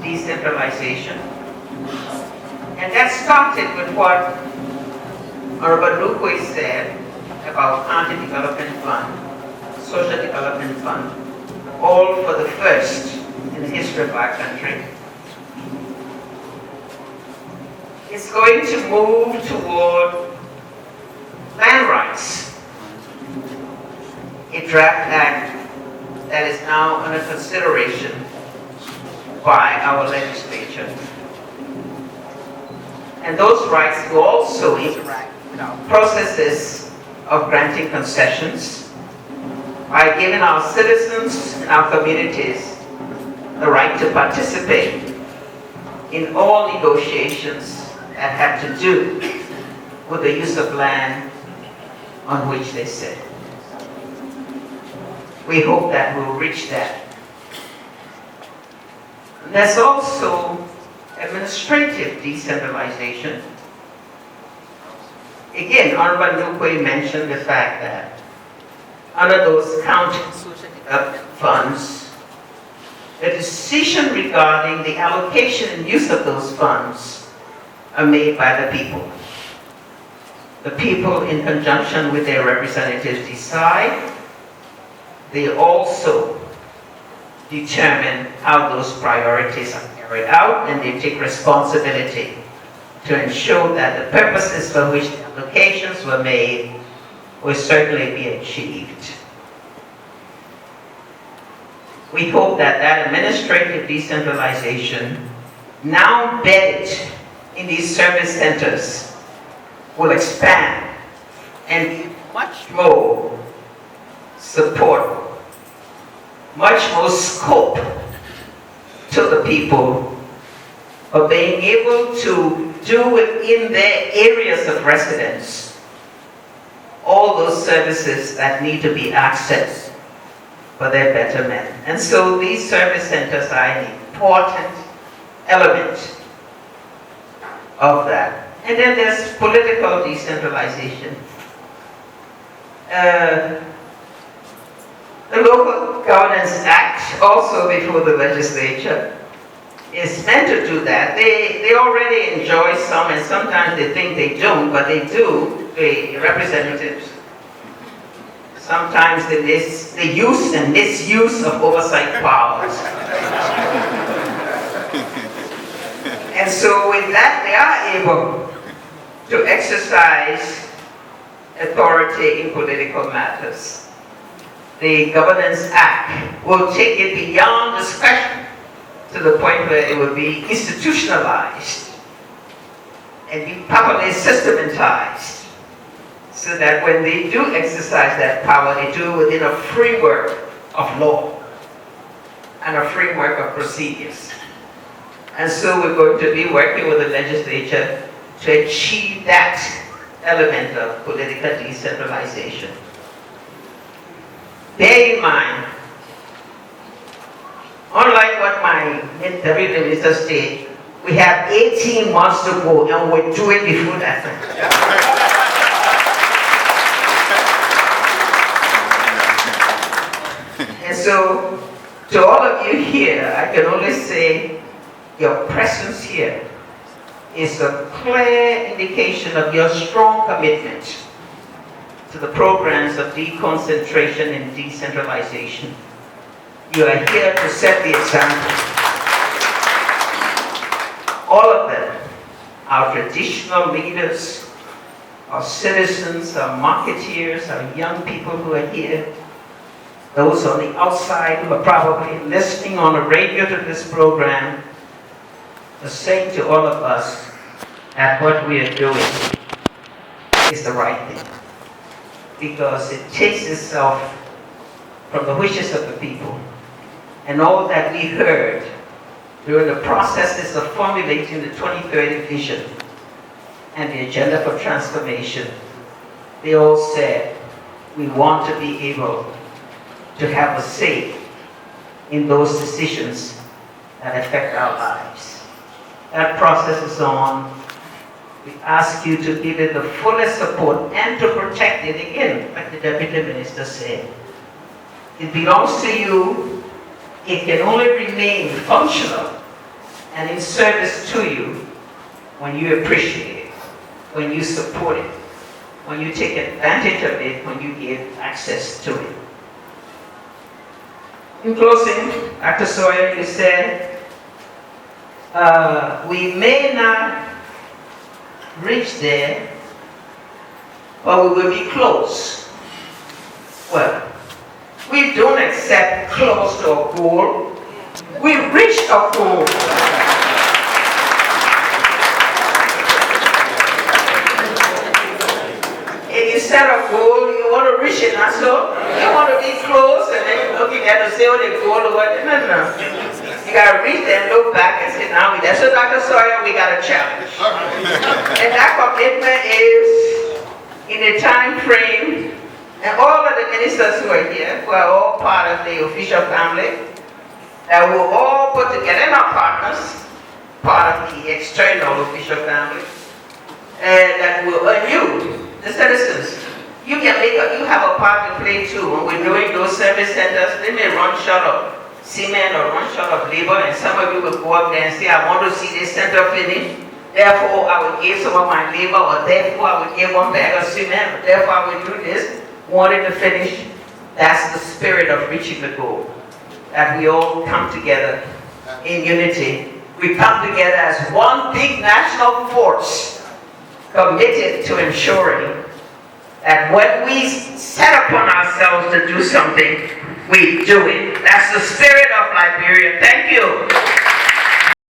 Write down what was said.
decentralization. And that started with what Honorable Nukwe said about County Development Fund, Social Development Fund, all for the first in the history of our country. It's going to move toward land rights, a draft act that is now under consideration by our legislature. And those rights will also interact with our processes of granting concessions by giving our citizens and our communities the right to participate in all negotiations that have to do with the use of land on which they sit. We hope that we'll reach that. And there's also administrative decentralization. Again, Honorable Nukwe mentioned the fact that under those county social development funds, the decision regarding the allocation and use of those funds are made by the people. The people, in conjunction with their representatives, decide. They also determine how those priorities are carried out, and they take responsibility to ensure that the purposes for which the allocations were made will certainly be achieved. We hope that that administrative decentralization, now embedded in these service centers, will expand and give much more support, much more scope to the people of being able to do within their areas of residence all those services that need to be accessed for their betterment. And so these service centers are an important element of that. And then there's political decentralization. The Local Governance Act, also before the legislature, is meant to do that. They already enjoy some, and sometimes they think they don't, but they do. The representatives, sometimes the use and misuse of oversight powers. And so with that, they are able to exercise authority in political matters. The Governance Act will take it beyond discretion to the point where it will be institutionalized and be properly systematized, so that when they do exercise that power, they do it within a framework of law and a framework of procedures. And so we're going to be working with the legislature to achieve that element of political decentralization. Bear in mind, unlike what my deputy minister said, we have 18 months to go, and we'll do it before that time. And so, to all of you here, I can only say your presence here is a clear indication of your strong commitment to the programs of deconcentration and decentralization. You are here to set the example. All of them, our traditional leaders, our citizens, our marketeers, our young people who are here, those on the outside who are probably listening on the radio to this program, are saying to all of us that what we are doing is the right thing, because it takes itself from the wishes of the people. And all that we heard during the processes of formulating the 2030 vision and the agenda for transformation, they all said, we want to be able to have a say in those decisions that affect our lives. That process is on. We ask you to give it the fullest support and to protect it, again, like the Deputy Minister said. It belongs to you. It can only remain functional and in service to you when you appreciate it, when you support it, when you take advantage of it, when you give access to it. In closing, Dr. Sawyer, you said, we may not reach there, but we will be close. Well, we don't accept close to a goal. We reached a goal. If you set a goal, you want to reach it, not so? You want to be close, and then you're looking at the zero, the goal, or what? No. You got to reach there and look back and say, now we there. So Dr. Sawyer, we got a challenge. And that commitment is in a time frame, and all of the ministers who are here, who are all part of the official family, that will all put together, and our partners, part of the external official family, and that will earn you, the citizens. You have a part to play too. When we're doing those service centers, they may run short of cement or run short of labor, and some of you will go up there and say, I want to see this center finished, therefore I will give some of my labor, or therefore I will give one bag of cement, or therefore I will do this, wanting to finish. That's the spirit of reaching the goal. That we all come together in unity. We come together as one big national force, committed to ensuring that when we set upon ourselves to do something, we do it. That's the spirit of Liberia. Thank you.